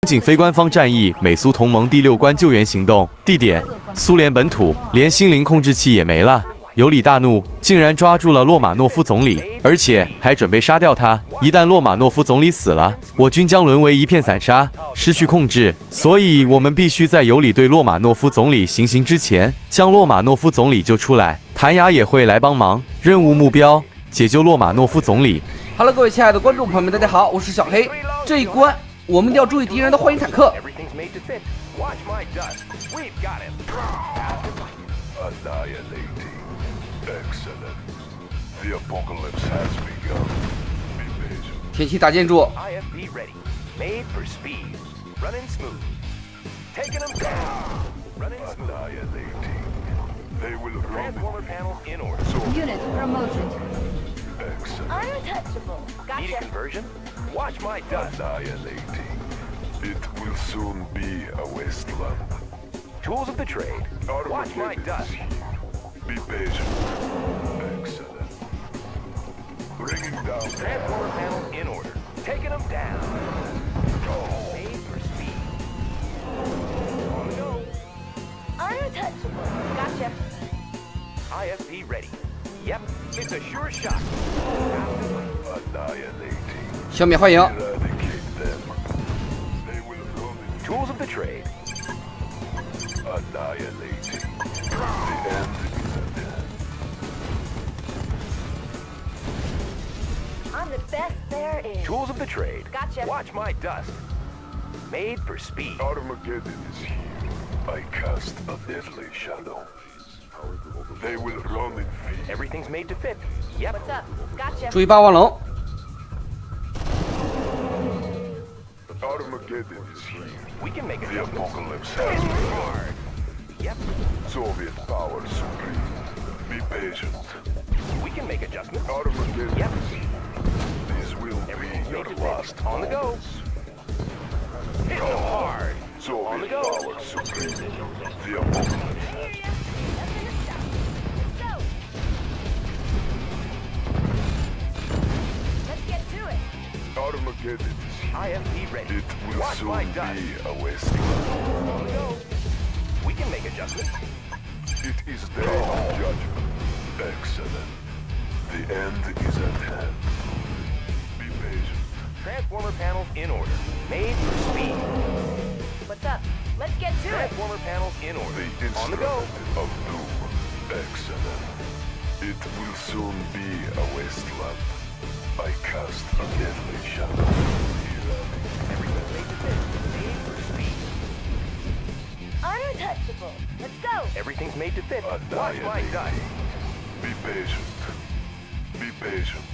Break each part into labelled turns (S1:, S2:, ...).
S1: 警非官方战役美苏同盟第6关救援行动，地点苏联本土，连心灵控制器也没了。尤里大怒，竟然抓住了洛马诺夫总理，而且还准备杀掉他。一旦洛马诺夫总理死了，我军将沦为一片散沙，失去控制。所以，我们必须在尤里对洛马诺夫总理行刑之前，将洛马诺夫总理救出来。谭雅也会来帮忙。任务目标：解救洛马诺夫总理。
S2: Hello， 各位亲爱的观众朋友们，大家好，我是小黑。这一关我们一定要注意敌人的幻影坦克。天气大建筑。
S3: Unit promoted. Untouchable.
S4: Need a
S3: Gotcha.
S4: conversion? Watch my dust.
S5: Annihilating. It will soon be a wasteland.
S4: Tools of the trade. Watch my
S5: Armageddon
S4: dust.
S5: is here. Be patient. Excellent. Bringing down
S4: Transformer panels in order. Taking them down. Made for speed. On the go.
S3: Untouchable. Gotcha.
S4: IFV ready. Yep, it's a sure shot.
S5: annihilating.
S2: 消灭幻影。
S5: Eradicate them. They will run in
S4: Tools of the trade.
S5: annihilating. The end is at hand.
S3: I'm the best there is.
S4: Tools of the trade.
S3: Gotcha.
S4: Watch my dust. Made for speed.
S5: Armageddon is here. I cast a deadly shadow. They will run in fear.
S4: Everything's made to fit. Yep.
S3: What's up? Gotcha.
S2: 注意霸王龙。
S5: Armageddon is here.
S4: We can make
S5: The
S4: adjustments.
S5: apocalypse has begun.
S4: Hard. Yep.
S5: Soviet power supreme. Be patient.
S4: We can make adjustments.
S5: Armageddon
S4: Yep.
S5: is here. This will
S4: Everything's
S5: be your
S4: made to fit.
S5: last
S4: On the go.
S5: moments.
S4: Hit them hard. On the
S5: Soviet
S4: go.
S5: power supreme. The apocalypse.
S3: Let's get to it.
S5: Armageddon is here.
S4: IFV ready.
S5: It will
S4: Watch my
S5: soon
S4: dust.
S5: be a wasteland.
S4: On the go. We can make adjustments.
S5: It is day of judgment. Excellent. The end is at hand. Be patient.
S4: Transformer panels in order. Made for speed.
S3: What's up? Let's get to it.
S4: Transformer panels in order.
S5: The
S4: On the go.
S5: instrument of doom. Excellent. It will soon be a wasteland. I cast a deadly shadow.
S4: Everything's made to fit. Made for speed.
S3: Untouchable. Let's go.
S4: Everything's made to fit. Watch my dust.
S5: Be patient. Be patient.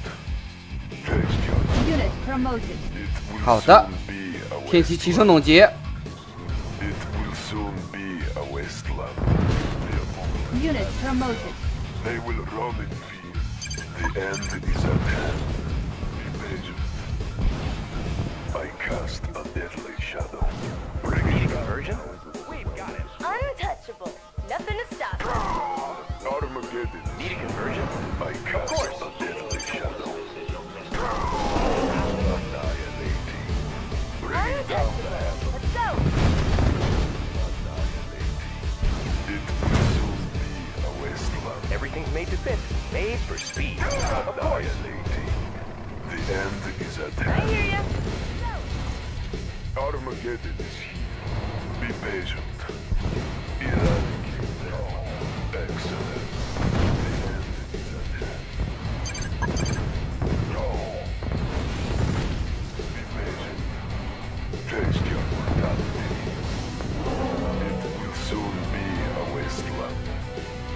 S5: Face judge.
S3: Unit promoted.
S5: It will
S2: 好的
S5: soon be a
S2: 天气齐
S5: wasteland.
S2: 声总结。
S5: It will soon be a wasteland. The apocalypse.
S3: Unit promoted.
S5: They will run in fear. The end is at hand. Be patient. I cast a deadly shadow. Bring
S4: Need a
S5: it down.
S4: conversion? We've got it.
S3: Untouchable. Nothing to stop us.
S5: Armageddon.
S4: Need a conversion?
S5: I cast
S4: course.
S5: a deadly shadow. Annihilating. Bring it down.
S3: Untouchable. Let's go.
S5: It will soon be a wasteland.
S4: Everything's made to fit. Made for speed. Of course.
S5: Annihilating. The end is at
S3: I
S5: hand.
S3: hear ya.
S5: Armageddon is here. Be patient. Eradicate them. Excellent. The end is at hand. No. Be patient. Face your mortality. It will soon be a wasteland.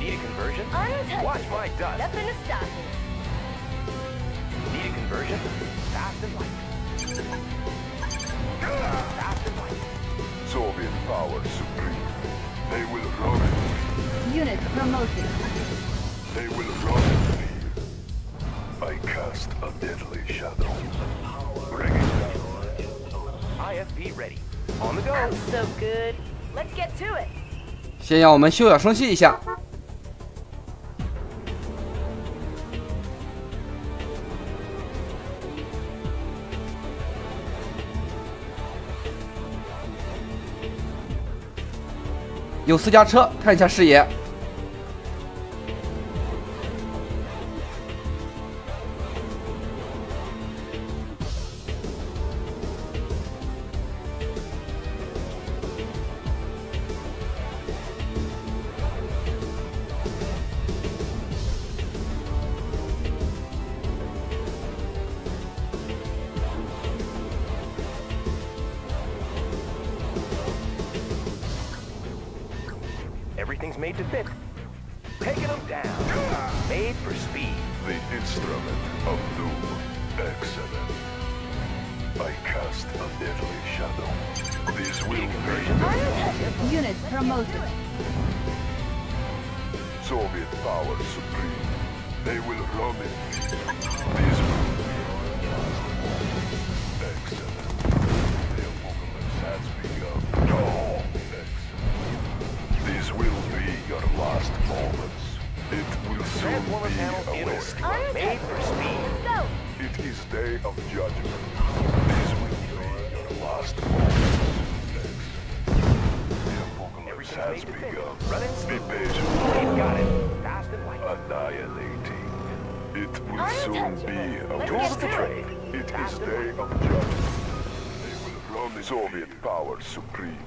S4: Need a conversion?
S3: Untouchable.
S4: Watch my dust.
S3: Nothing to stop me.
S4: Need a conversion? Fast and light. Fast and light.
S5: Soviet power supreme. They will run in fear.
S3: Unit promoted.
S5: They will run in fear. I cast a deadly shadow. Bring it down.
S4: IFV ready. On the go.
S3: I'm so good. Let's get to it.
S2: 先让我们休养生息一下。有私家车，看一下视野。
S4: Everything's made to fit. Taking them down. Made for speed.
S5: The instrument of doom. Excellent. I cast a deadly shadow. This will be
S3: Units promoted.
S5: Soviet power supreme. They will run in. This will be excellent. The apocalypse has begun. Oh, excellent. This will be your last moments. It will soon
S4: Transformer
S5: be
S4: panel
S5: a
S4: in order.
S5: wasteland.
S4: Made for speed.
S3: Go.
S5: It is day of judgment. This will be your last moments. The apocalypse has
S4: Everything's made to fit.
S5: begun.
S4: Running
S5: Be
S4: smooth.
S5: patient.
S4: We've got it. Fast and light.
S5: Annihilating. It will soon
S3: Untouchable.
S5: be a
S3: Let's
S4: Tools
S3: get
S4: of the
S3: to
S4: trade.
S5: It is day of judgment. They will run the Soviet power supreme.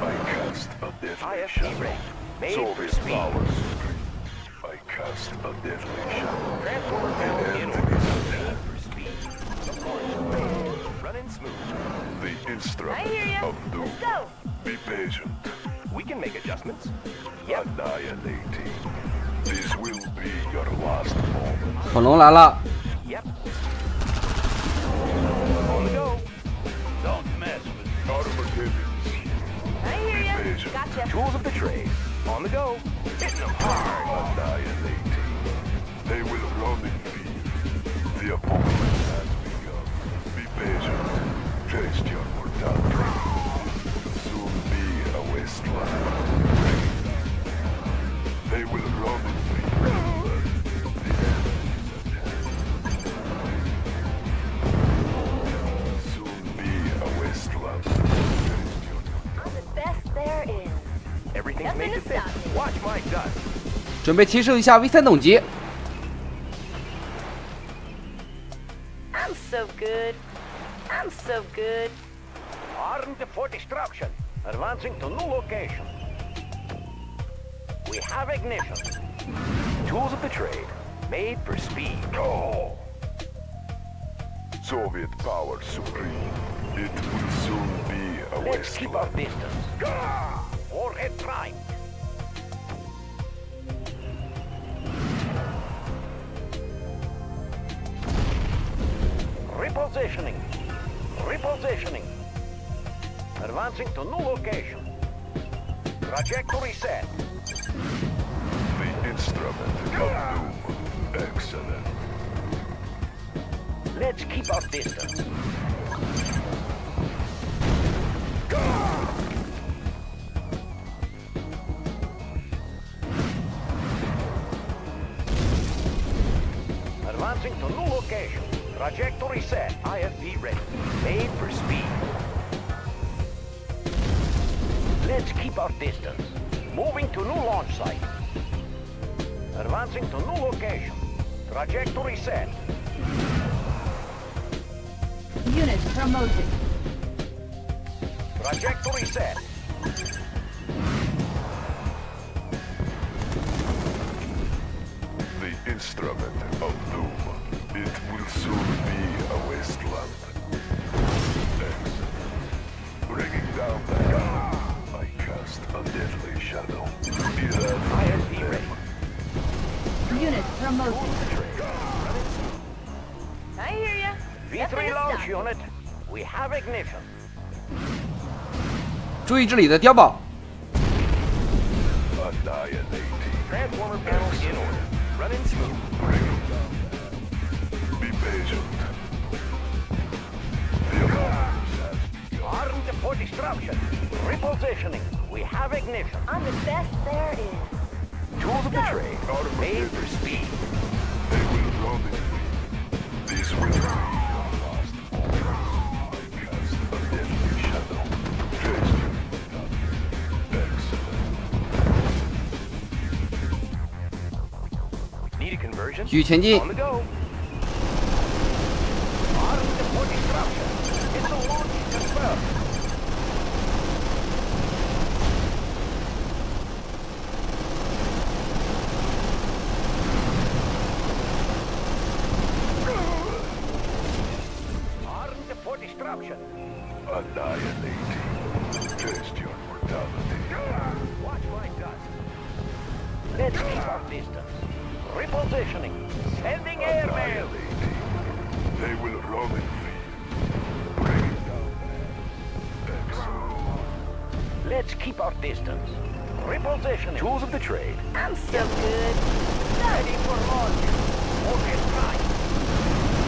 S5: I cast a deadly
S4: IFP
S5: shadow.
S4: ready. Made for
S5: Soviet
S4: speed.
S5: power supreme. I cast a deadly shadow.
S4: Transformer
S5: The
S4: panel in
S5: end
S4: order.
S5: is at
S4: Made
S5: hand.
S4: for speed. Running smooth.
S5: The instrument
S3: I hear ya.
S5: of doom.
S3: Let's go.
S5: Be patient.
S4: We can make adjustments. Yep.
S5: Annihilating. This will be your last moment.
S2: 恐龙来了，
S4: Yep. On the go.
S5: Don't mess with me. Armageddons.
S3: I hear ya.
S5: Patient.
S3: Gotcha.
S4: Tools of the trade. On the go. Hitting them hard.
S5: Annihilating. They will run in fear. The apocalypse has begun. Be patient. Taste your mortality. It will soon be a wasteland. They will run in fear. The end is at hand. Soon be a wasteland. Taste your mortality.
S3: I'm the best there is.
S4: Everything's made to
S3: Nothing to
S4: fit.
S3: stop me.
S4: Watch my dust.
S2: 准备提升一下 V3等级。
S3: I'm so good. I'm so good.
S4: Armed for destruction. Advancing to new location. We have ignition. Tools of the trade. Made for speed.
S5: Oh. Soviet power supreme. It will soon be a
S4: Let's keep our
S5: wasteland.
S4: distance. Warhead prime. Repositioning. Repositioning. Advancing to new location. Trajectory set.
S5: The instrument of doom. Excellent.
S4: Let's keep our distance. Advancing to new location. Trajectory set. IFV ready. Made for speed. Let's keep our distance. Moving to new launch site. Advancing to new location. Trajectory set.
S3: Units promoted.
S4: Trajectory set.
S5: The instrument of doom. It will soon be a wasteland. Excellent. Bringing down the I cast a deadly shadow.
S4: IFV ready.
S3: Units promoted. I hear ya. Nothing
S4: V3
S3: to
S4: launch
S3: stop me.
S4: unit. We have ignition.
S2: 注意这里的碉堡。
S5: Annihilating.
S4: Transformer panels in order. Running smooth.
S5: Be patient. The apocalypse has begun.
S4: Armed for destruction. Repositioning. We have ignition.
S3: I'm the best there is.
S4: Tools of the trade. Made for speed.
S5: They will run in fear. This will be your last moment. I cast a deadly shadow. Taste your mortality. Excellent.
S4: position.
S2: 继续前进
S4: On。the go. Armed for destruction. Missile launch confirmed. Armed for destruction.
S5: Annihilating. Taste your mortality.
S4: Watch my dust. Let's keep our distance. Repositioning. Sending airmail.
S5: Annihilating. They will run in fear. Bring it down. Excellent.
S4: Let's keep our distance. Repositioning. Tools of the trade.
S3: I'm so good.
S4: Ready for launch. Order strike.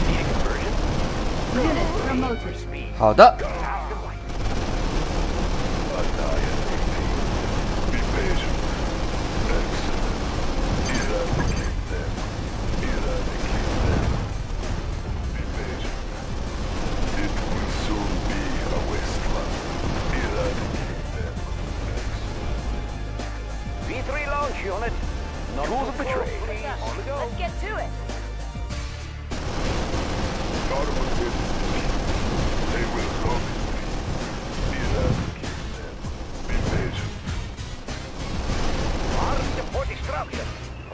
S4: Need a conversion?
S3: Unit promoted.
S4: Speed.
S2: 好的，
S5: Annihilating. Be patient. Excellent. Eradicate them. Eradicate them. Be patient. It will soon be a wasteland. Eradicate them. Excellent.
S4: V3 launch unit. Tools of the trade. On the go.
S3: Let's get to it.
S5: Armageddon. They will run in fear. Eradicate them. Be patient.
S4: Armed for destruction.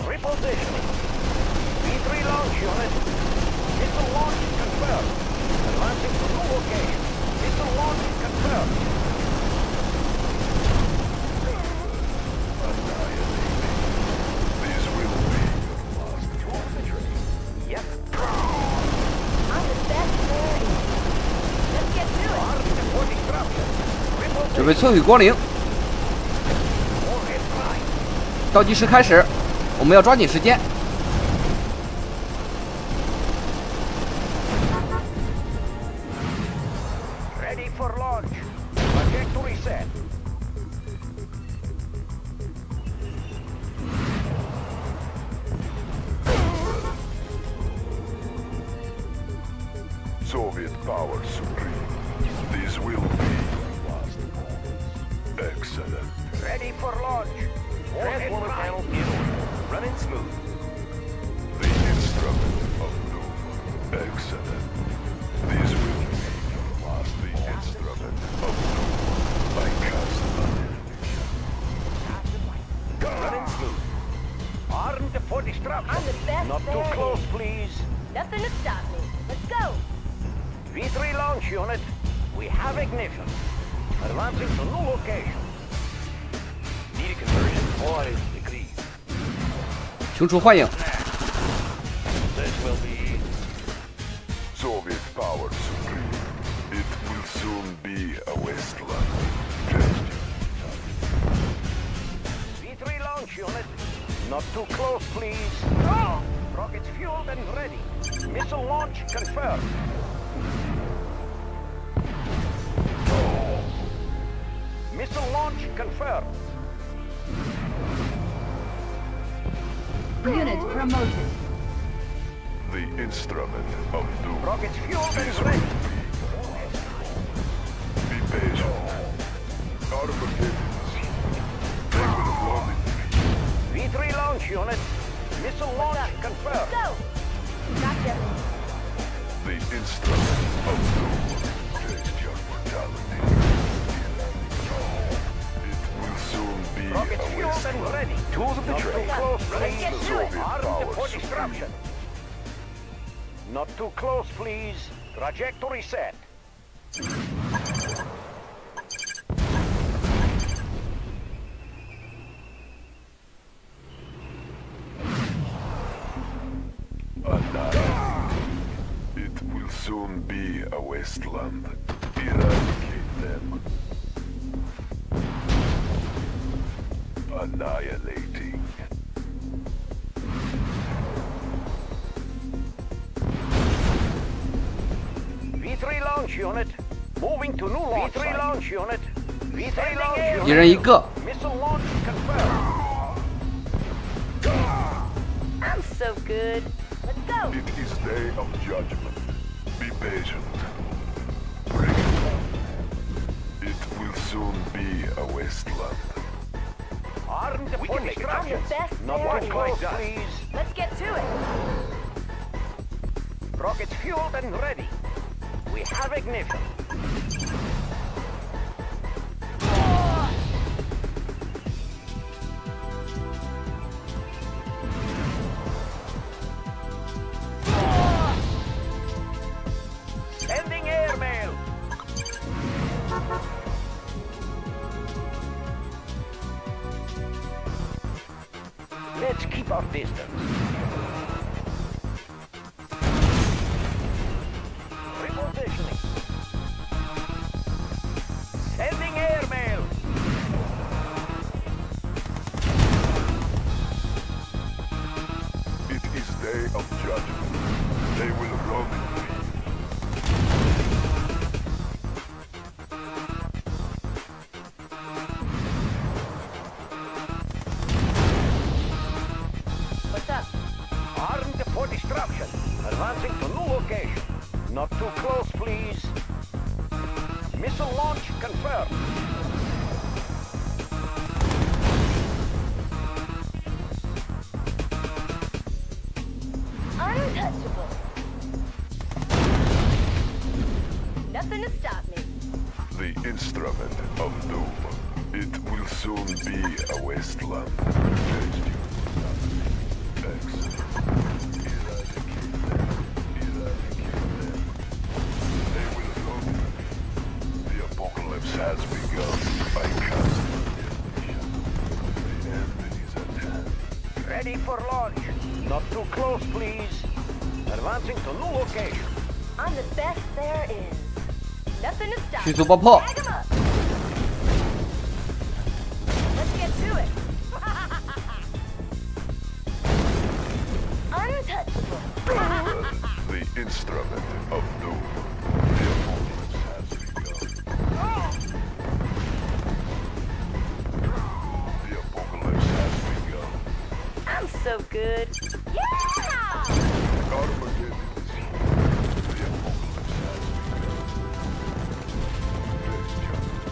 S4: Repositioning. V3 launch unit. Missile launch confirmed. Advancing to new location. Missile launch confirmed.
S5: Annihilating. This will be your last
S4: Tools of the trade. Yep.
S3: I'm the best there is. Let's get to it.
S4: Armed for destruction.
S2: 准备摧毁光灵，
S4: Order strike.
S2: 倒计时开始，我们要抓紧时间。
S4: Ready for launch. Trajectory set.
S5: Soviet power supreme. This will be your last moments. Excellent.
S4: Ready for launch. Transformer panels in order. Running smooth.
S5: The instrument of doom. Excellent. This will be your last. The instrument of doom. I cast annihilation.
S4: Running smooth. Armed for destruction.
S3: I'm the best
S4: Not too
S3: there
S4: close,
S3: is.
S4: please.
S3: Nothing to stop me. Let's go.
S4: V3 launch unit. We have ignition. Advancing to new location. Need a conversion? Boys, degree.
S2: 穷处幻影，
S4: This will be
S5: Soviet power supreme. It will soon be a wasteland. Test
S4: V3 launch unit. Not too close, please. Oh! Rockets fueled and ready. Missile launch confirmed. Missile launch confirmed.
S3: Unit promoted.
S5: the instrument of doom.
S4: Rockets fueled
S5: This
S4: and
S5: will
S4: ready.
S5: be patient. Armageddon is here. They will run in fear.
S4: V3 launch unit. Missile launch confirmed.
S3: Go! Gotcha.
S5: The instrument of doom. Taste your mortality. It will soon be
S4: Rockets
S5: a
S4: fueled and
S5: wasteland.
S4: ready. Tools of the trade. Close,
S3: Let's get
S4: please.
S3: to it.
S4: Armed
S5: Power
S4: for
S5: supreme.
S4: destruction. Not too close, please. Trajectory set.
S5: It will soon be a wasteland. Eradicate them. Annihilating.
S4: V3 launch unit. Moving to new launch. V3 launch unit. V3 launch unit.
S2: 一人一个，
S4: Missile launch confirmed.
S3: I'm so good. Let's go.
S5: It is day of judgment. Be patient. Bring it on. It will soon be a wasteland.
S4: Armed for
S3: I'm the
S4: destruction.
S3: best
S4: Not
S3: there
S4: too
S3: is.
S4: close, please.
S3: Let's get to it.
S4: Rockets fueled and ready. We have ignition. Sending airmail. Let's keep our distance. Repositioning. Sending airmail.
S5: It is day of judgment. They will run in fear.
S3: What's up?
S4: Armed for destruction. Advancing to new location. Not too close, please. Missile launch confirmed.
S3: Untouchable. Nothing to stop me.
S5: The instrument of doom. It will soon be a wasteland. Excellent. Eradicate them. Eradicate them. They will run. The apocalypse has begun. I cast the shadow. The end is at hand.
S4: Ready for launch. Not too close, please. Advancing to new location.
S3: I'm the best there is. Nothing to stop
S2: 迅
S3: me.
S2: 速爆破，
S3: Tag 'em up. Let's get to it. Untouchable.
S5: The instrument of doom. The apocalypse has begun. The apocalypse has begun.
S3: I'm so good. Yeah!
S5: Armageddon is here. The apocalypse has begun. Face judgment.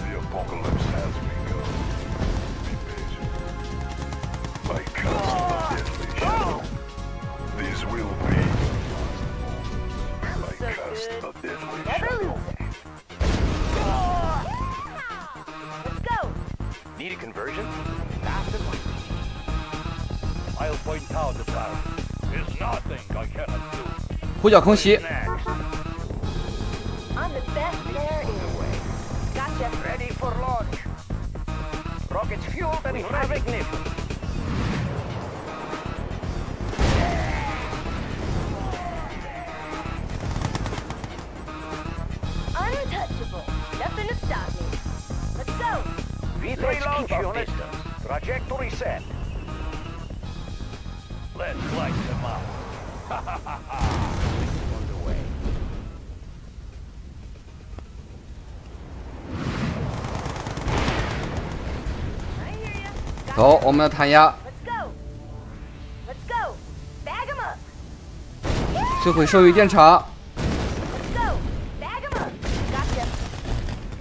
S5: The apocalypse has begun. Be patient. I cast the deadly shadow. This will be. I
S3: so
S5: cast
S3: good.
S5: the deadly
S3: Never
S5: shadow.
S3: lose it. Yeah! Let's go.
S4: Need a conversion? Fast and light. I'll point out the power. There's nothing I cannot do.
S2: 呼叫空袭，
S4: Next.
S3: I'm the best there is. Gotcha.
S4: Ready for launch. Rockets fueled and we have ignition.
S3: Untouchable. Nothing to stop me. Let's go.
S4: V3 launch unit. Trajectory set. Let's light them up. Ha ha ha ha. Underway.
S2: 走，我们的弹压
S3: Let's go. Let's go. Bag 'em up.
S2: 摧毁兽域电厂，
S3: Let's go. Bag 'em up. Gotcha.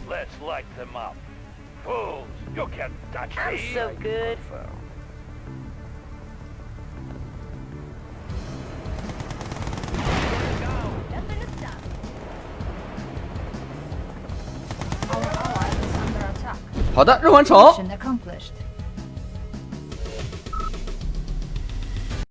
S4: Let's light them up. Fools, you can't touch
S3: I'm
S4: me.
S3: so good. Nothing to stop me.
S2: 好的，任完成。
S6: Mission